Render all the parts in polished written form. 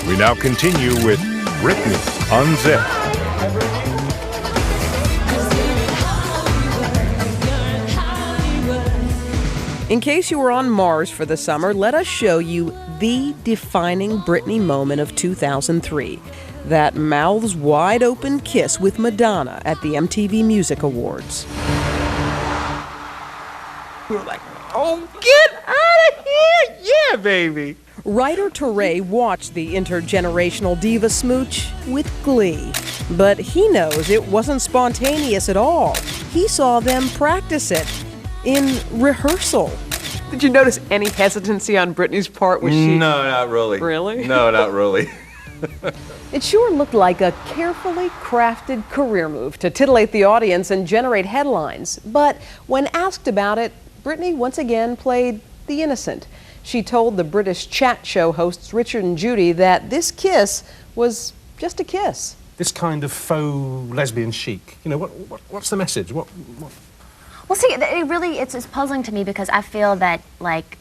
We now continue with Britney Unzipped. In case you were on Mars for the summer, let us show you the defining Britney moment of 2003. That mouths wide open kiss with Madonna at the MTV Music Awards. We were like, oh, get out of here! Yeah, baby! Writer Teray watched the intergenerational diva smooch with glee. But he knows it wasn't spontaneous at all. He saw them practice it in rehearsal. Did you notice any hesitancy on Britney's part? Was she? No, not really. Really? No, not really. It sure looked like a carefully crafted career move to titillate the audience and generate headlines. But when asked about it, Britney once again played the innocent. She told the British chat show hosts Richard and Judy that this kiss was just a kiss. This kind of faux lesbian chic. You know, what's the message? What? Well, see, it's puzzling to me because I feel that, like...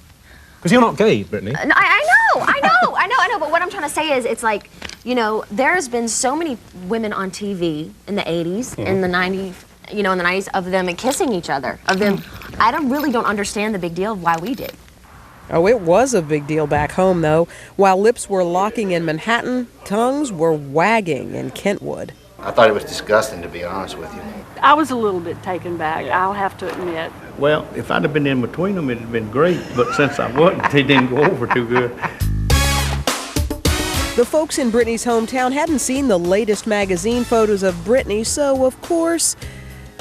Because you're not gay, Britney. No, I know, but what I'm trying to say is, it's like, you know, there's been so many women on TV in the 80s, in the 90s, you know, in the 90s, of them kissing each other, of them. I really don't understand the big deal of why we did. Oh, it was a big deal back home, though. While lips were locking in Manhattan, tongues were wagging in Kentwood. I thought it was disgusting, to be honest with you. I was a little bit taken back, I'll have to admit. Well, if I'd have been in between them, it'd have been great, but since I wasn't, they didn't go over too good. The folks in Britney's hometown hadn't seen the latest magazine photos of Britney, so of course,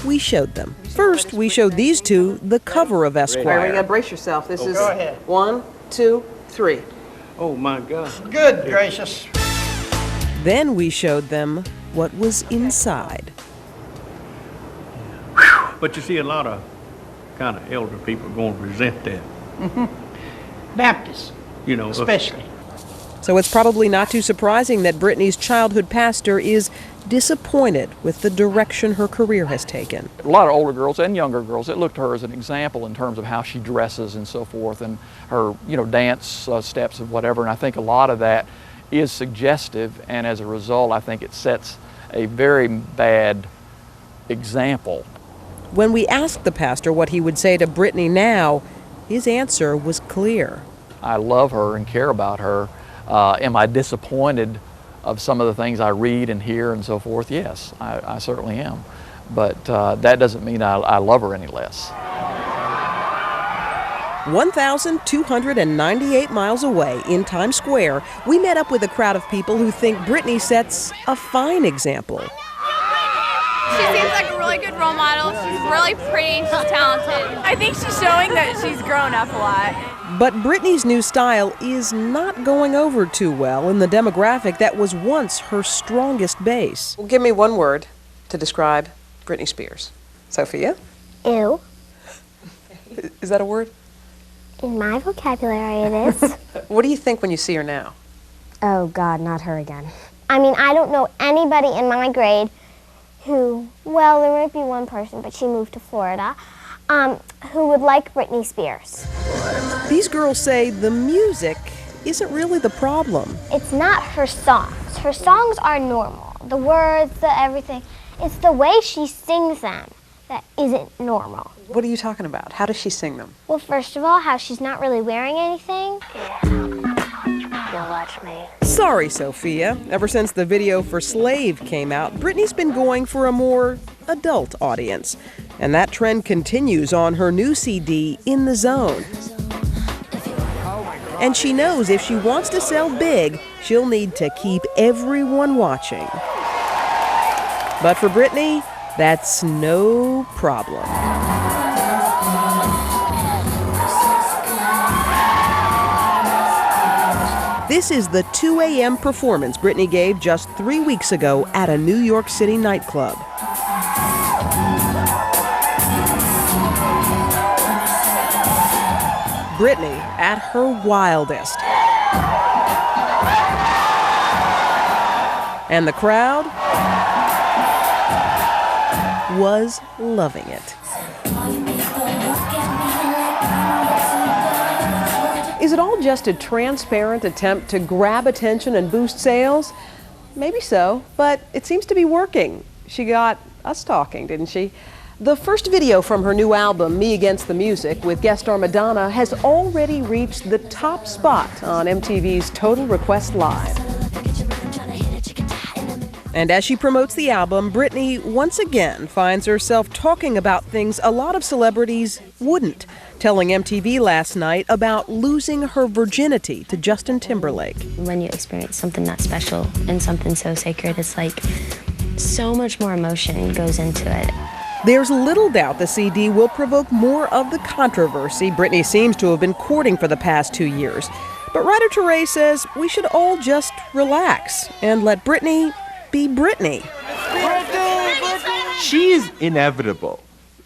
we showed them. First, we showed these two the cover of Esquire. All right, you gotta brace yourself. This is Go ahead. 1, 2, 3. Oh, my God. Good gracious. Then we showed them what was inside. But you see, a lot of kind of elder people are going to resent that. Baptists, You know, especially. So it's probably not too surprising that Britney's childhood pastor is disappointed with the direction her career has taken. A lot of older girls and younger girls that look to her as an example in terms of how she dresses and so forth, and her, you know, dance steps and whatever. And I think a lot of that is suggestive, and as a result, I think it sets a very bad example. When we asked the pastor what he would say to Britney now, his answer was clear. I love her and care about her. Am I disappointed of some of the things I read and hear and so forth? Yes, I certainly am. But that doesn't mean I love her any less. 1,298 miles away in Times Square, we met up with a crowd of people who think Britney sets a fine example. She seems like a really good role model. She's really pretty, she's talented. I think she's showing that she's grown up a lot. But Britney's new style is not going over too well in the demographic that was once her strongest base. Well, give me one word to describe Britney Spears. Sophia? Ew. Is that a word? In my vocabulary, it is. What do you think when you see her now? Oh, God, not her again. I mean, I don't know anybody in my grade who, well, there might be one person, but she moved to Florida, who would like Britney Spears. These girls say the music isn't really the problem. It's not her songs. Her songs are normal. The words, the everything. It's the way she sings them that isn't normal. What are you talking about? How does she sing them? Well, first of all, how she's not really wearing anything. You'll watch me. Sorry, Sophia. Ever since the video for Slave came out, Britney's been going for a more adult audience. And that trend continues on her new CD, In the Zone. And she knows if she wants to sell big, she'll need to keep everyone watching. But for Britney, that's no problem. This is the 2 a.m. performance Britney gave just 3 weeks ago at a New York City nightclub. Britney at her wildest. And the crowd was loving it. Is it all just a transparent attempt to grab attention and boost sales? Maybe so, but it seems to be working. She got us talking, didn't she? The first video from her new album, Me Against the Music, with guest star Madonna, has already reached the top spot on MTV's Total Request Live. And as she promotes the album, Britney once again finds herself talking about things a lot of celebrities wouldn't, telling MTV last night about losing her virginity to Justin Timberlake. When you experience something that special and something so sacred, it's like so much more emotion goes into it. There's little doubt the CD will provoke more of the controversy Britney seems to have been courting for the past 2 years. But writer Teray says we should all just relax and let Britney be Britney. She is inevitable.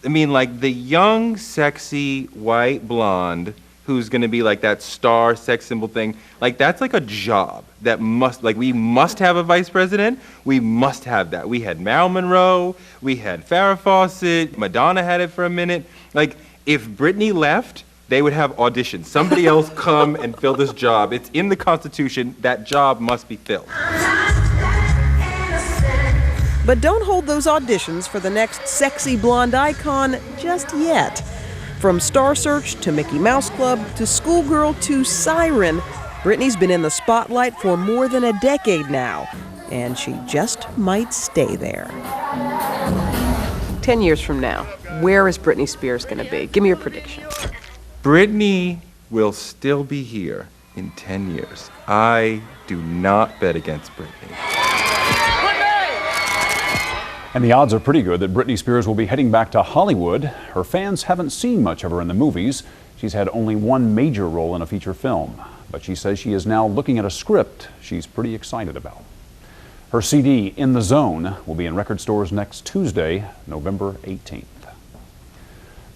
I mean, like the young, sexy, white blonde who's gonna be like that star sex symbol thing, like that's like a job that must, like we must have a vice president, we must have that. We had Marilyn Monroe, we had Farrah Fawcett, Madonna had it for a minute. Like if Britney left, they would have auditions. Somebody else come and fill this job. It's in the Constitution, that job must be filled. But don't hold those auditions for the next sexy blonde icon just yet. From Star Search to Mickey Mouse Club to Schoolgirl to Siren, Britney's been in the spotlight for more than a decade now, and she just might stay there. 10 years from now, where is Britney Spears going to be? Give me your prediction. Britney will still be here in 10 years. I do not bet against Britney. And the odds are pretty good that Britney Spears will be heading back to Hollywood. Her fans haven't seen much of her in the movies. She's had only one major role in a feature film, but she says she is now looking at a script she's pretty excited about. Her CD, In the Zone, will be in record stores next Tuesday, November 18th.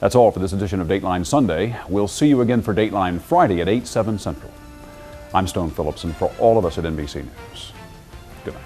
That's all for this edition of Dateline Sunday. We'll see you again for Dateline Friday at 8/7 Central. I'm Stone Phillips, and for all of us at NBC News, good night.